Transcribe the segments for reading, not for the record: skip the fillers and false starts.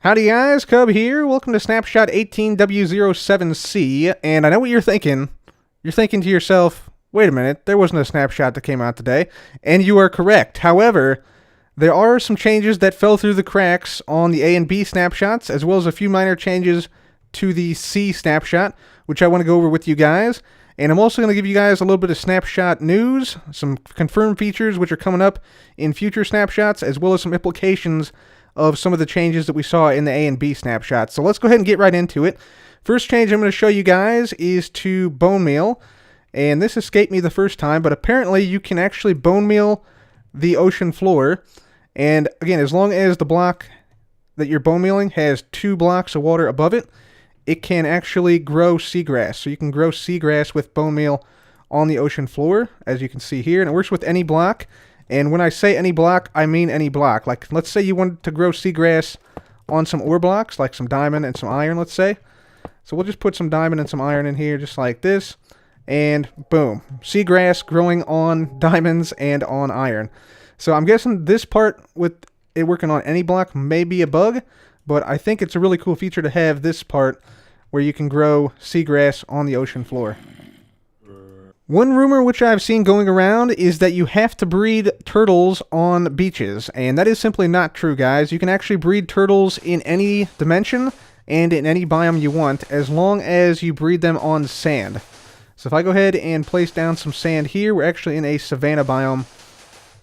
Howdy guys, Cub here. Welcome to Snapshot 18w07c, and I know what you're thinking. You're thinking to yourself, wait a minute, there wasn't a snapshot that came out today, and you are correct. However, there are some changes that fell through the cracks on the A and B snapshots, as well as a few minor changes to the C snapshot, which I want to go over with you guys. And I'm also going to give you guys a little bit of snapshot news, some confirmed features which are coming up in future snapshots, as well as some implications of some of the changes that we saw in the A and B snapshots. So let's go ahead and get right into it. First change I'm going to show you guys is to bone meal. And this escaped me the first time, but apparently you can actually bone meal the ocean floor. And again, as long as the block that you're bone mealing has 2 blocks of water above it, it can actually grow seagrass. So you can grow seagrass with bone meal on the ocean floor, as you can see here. And it works with any block. And when I say any block, I mean any block. Like, let's say you wanted to grow seagrass on some ore blocks, like some diamond and some iron, let's say. So we'll just put some diamond and some iron in here, just like this. And boom, seagrass growing on diamonds and on iron. So I'm guessing this part with it working on any block may be a bug, but I think it's a really cool feature to have this part where you can grow seagrass on the ocean floor. One rumor which I've seen going around is that you have to breed turtles on beaches, and that is simply not true, guys. You can actually breed turtles in any dimension and in any biome you want, as long as you breed them on sand. So if I go ahead and place down some sand here, we're actually in a savanna biome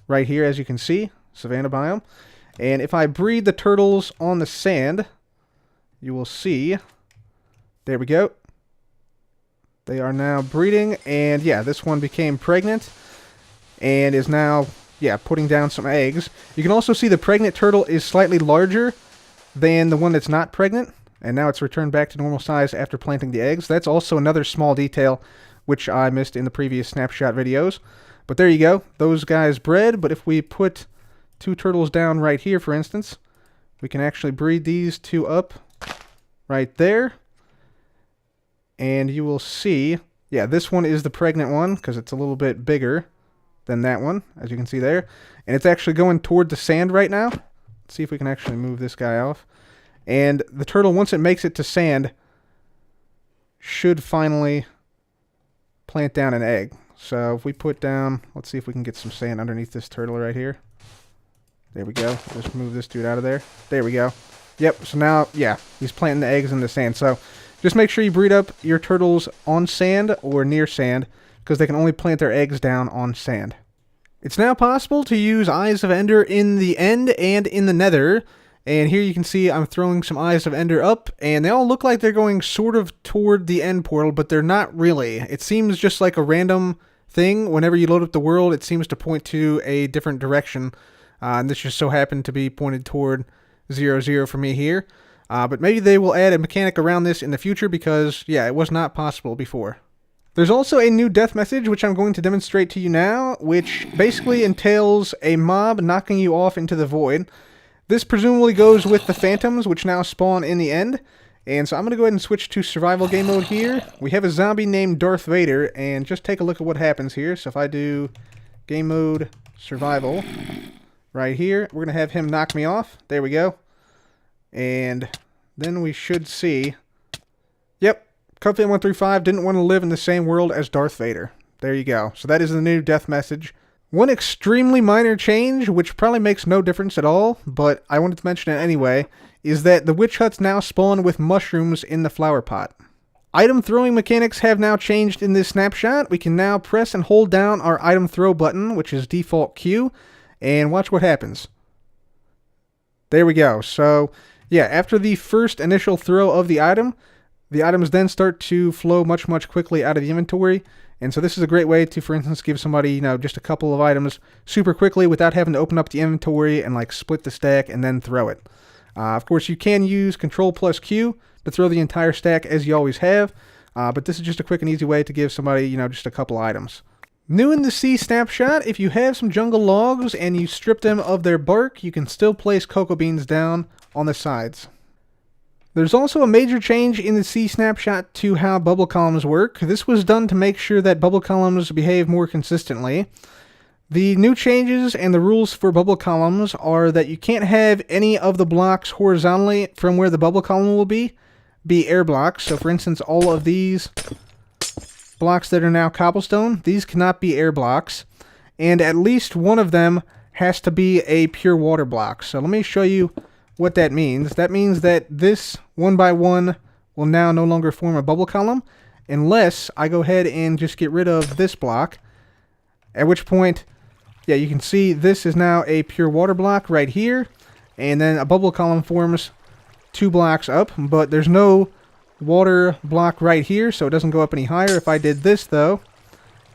right here, as you can see, savanna biome. And if I breed the turtles on the sand, you will see, there we go. They are now breeding, and yeah, this one became pregnant and is now, yeah, putting down some eggs. You can also see the pregnant turtle is slightly larger than the one that's not pregnant, and now it's returned back to normal size after planting the eggs. That's also another small detail which I missed in the previous snapshot videos. But there you go, those guys bred. But if we put 2 turtles down right here, for instance, we can actually breed these 2 up right there. And you will see, yeah, this one is the pregnant one because it's a little bit bigger than that one, as you can see there. And it's actually going toward the sand right now. Let's see if we can actually move this guy off. And the turtle, once it makes it to sand, should finally plant down an egg. So if we put down, let's see if we can get some sand underneath this turtle right here. There we go. Just move this dude out of there. There we go. Yep, so now, yeah, he's planting the eggs in the sand. So just make sure you breed up your turtles on sand or near sand, because they can only plant their eggs down on sand. It's now possible to use Eyes of Ender in the End and in the Nether. And here you can see I'm throwing some Eyes of Ender up, and they all look like they're going sort of toward the end portal, but they're not really. It seems just like a random thing. Whenever you load up the world, it seems to point to a different direction. And this just so happened to be pointed toward 0, for me here. But maybe they will add a mechanic around this in the future because, yeah, it was not possible before. There's also a new death message, which I'm going to demonstrate to you now, which basically entails a mob knocking you off into the void. This presumably goes with the phantoms, which now spawn in the end. And so I'm going to go ahead and switch to survival game mode here. We have a zombie named Darth Vader, and just take a look at what happens here. So if I do game mode survival right here, we're going to have him knock me off. There we go. And then we should see, yep, Cubfan135 didn't want to live in the same world as Darth Vader. There you go. So that is the new death message. One extremely minor change, which probably makes no difference at all, but I wanted to mention it anyway, is that the witch huts now spawn with mushrooms in the flower pot. Item throwing mechanics have now changed in this snapshot. We can now press and hold down our item throw button, which is default Q, and watch what happens. There we go. So yeah, after the first initial throw of the items then start to flow much, much quickly out of the inventory. And so this is a great way to, for instance, give somebody, you know, just a couple of items super quickly without having to open up the inventory and like split the stack and then throw it. Of course, you can use Control plus Q to throw the entire stack as you always have. But this is just a quick and easy way to give somebody, you know, just a couple items. New in the C snapshot, if you have some jungle logs and you strip them of their bark, you can still place cocoa beans down on the sides. There's also a major change in the C snapshot to how bubble columns work. This was done to make sure that bubble columns behave more consistently. The new changes and the rules for bubble columns are that you can't have any of the blocks horizontally from where the bubble column will be air blocks. So for instance, all of these blocks that are now cobblestone, these cannot be air blocks. And at least one of them has to be a pure water block. So let me show you what that means. That means that this 1x1 will now no longer form a bubble column unless I go ahead and just get rid of this block. At which point, yeah, you can see this is now a pure water block right here. And then a bubble column forms 2 blocks up, but there's no water block right here, so it doesn't go up any higher. If I did this, though,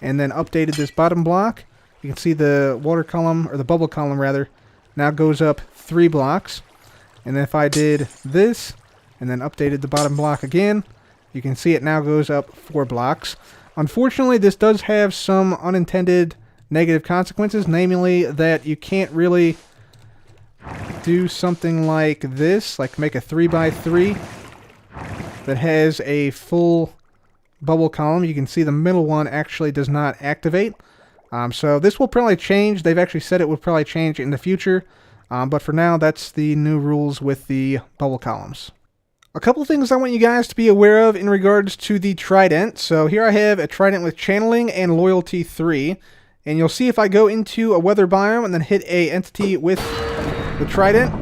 and then updated this bottom block, you can see the water column, or the bubble column, rather, now goes up 3 blocks. And then if I did this, and then updated the bottom block again, you can see it now goes up 4 blocks. Unfortunately, this does have some unintended negative consequences, namely that you can't really do something like this, like make a 3x3 that has a full bubble column. You can see the middle one actually does not activate. So this will probably change. They've actually said it will probably change in the future. But for now, that's the new rules with the bubble columns. A couple things I want you guys to be aware of in regards to the Trident. So here I have a Trident with Channeling and Loyalty 3. And you'll see if I go into a weather biome and then hit a entity with the Trident,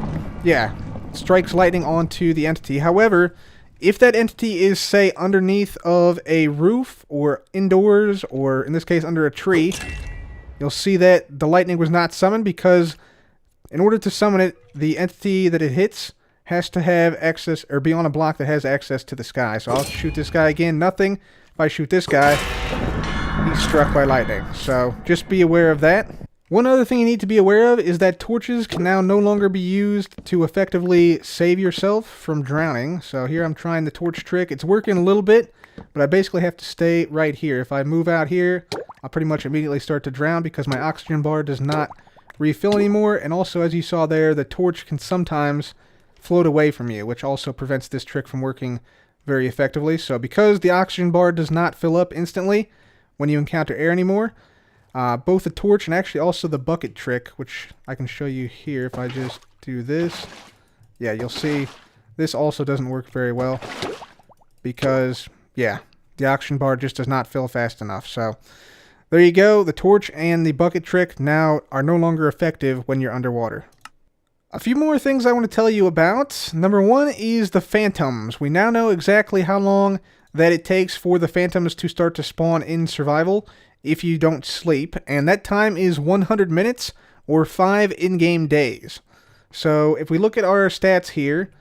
yeah, strikes lightning onto the entity. However, if that entity is, say, underneath of a roof or indoors, or in this case under a tree, you'll see that the lightning was not summoned because in order to summon it, the entity that it hits has to have access, or be on a block that has access to the sky. So I'll shoot this guy again, nothing. If I shoot this guy, he's struck by lightning. So just be aware of that. One other thing you need to be aware of is that torches can now no longer be used to effectively save yourself from drowning. So here I'm trying the torch trick. It's working a little bit, but I basically have to stay right here. If I move out here, I'll pretty much immediately start to drown because my oxygen bar does not refill anymore. And also, as you saw there, the torch can sometimes float away from you, which also prevents this trick from working very effectively. So because the oxygen bar does not fill up instantly when you encounter air anymore, both the torch and actually also the bucket trick, which I can show you here if I just do this. Yeah, you'll see this also doesn't work very well because, yeah, the oxygen bar just does not fill fast enough. So there you go. The torch and the bucket trick now are no longer effective when you're underwater. A few more things I want to tell you about. Number one is the phantoms. We now know exactly how long that it takes for the phantoms to start to spawn in survival if you don't sleep, and that time is 100 minutes or 5 in-game days. So if we look at our stats here,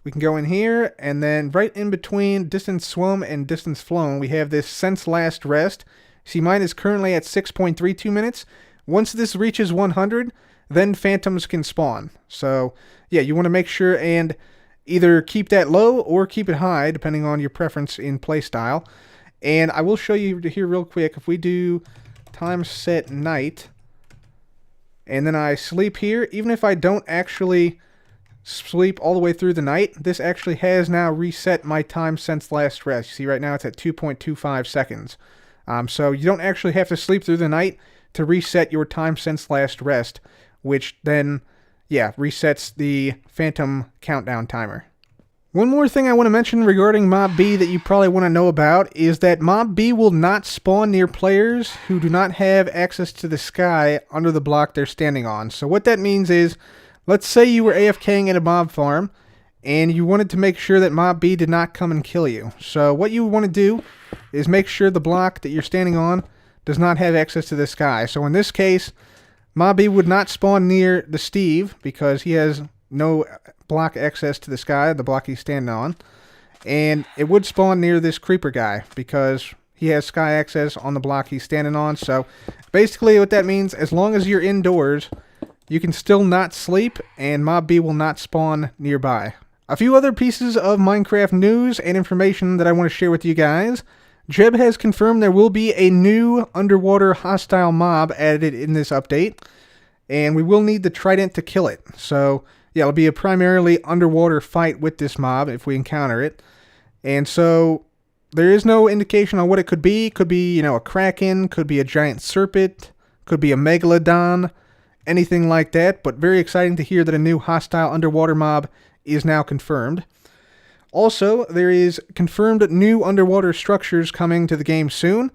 we can go in here, and then right in between distance swum and distance flown, we have this since last rest. See, mine is currently at 6.32 minutes. Once this reaches 100, then phantoms can spawn. So yeah, you want to make sure and either keep that low or keep it high, depending on your preference in playstyle. And I will show you here real quick. If we do time set night, and then I sleep here, even if I don't actually sleep all the way through the night, this actually has now reset my time since last rest. You see right now it's at 2.25 seconds. So you don't actually have to sleep through the night to reset your time since last rest, which then, yeah, resets the phantom countdown timer. One more thing I want to mention regarding MobB that you probably want to know about is that MobB will not spawn near players who do not have access to the sky under the block they're standing on. So what that means is, let's say you were AFKing in a mob farm and you wanted to make sure that MobB did not come and kill you. So what you want to do is make sure the block that you're standing on does not have access to the sky. So in this case, MobB would not spawn near the Steve because he has no block access to the sky, the block he's standing on. And it would spawn near this creeper guy because he has sky access on the block he's standing on. So basically what that means, as long as you're indoors, you can still not sleep and MobB will not spawn nearby. A few other pieces of Minecraft news and information that I want to share with you guys. Jeb has confirmed there will be a new underwater hostile mob added in this update, and we will need the Trident to kill it. So yeah, it'll be a primarily underwater fight with this mob if we encounter it. And so there is no indication on what it could be. Could be, you know, a kraken, could be a giant serpent, Could be a megalodon, anything like that, but very exciting to hear that a new hostile underwater mob is now confirmed. Also, there is confirmed new underwater structures coming to the game soon,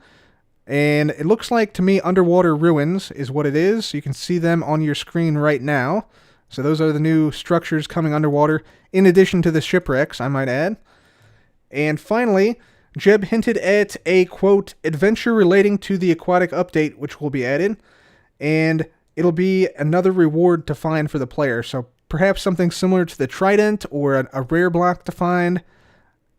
and it looks like to me underwater ruins is what it is. You can see them on your screen right now. So those are the new structures coming underwater, in addition to the shipwrecks, I might add. And finally, Jeb hinted at a, quote, adventure relating to the aquatic update, which will be added, and it'll be another reward to find for the player. So perhaps something similar to the Trident or a rare block to find,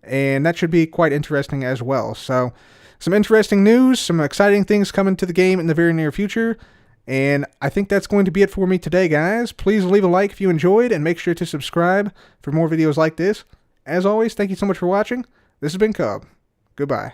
and that should be quite interesting as well. So some interesting news, some exciting things coming to the game in the very near future, and I think that's going to be it for me today, guys. Please leave a like if you enjoyed, and make sure to subscribe for more videos like this. As always, thank you so much for watching. This has been Cub. Goodbye.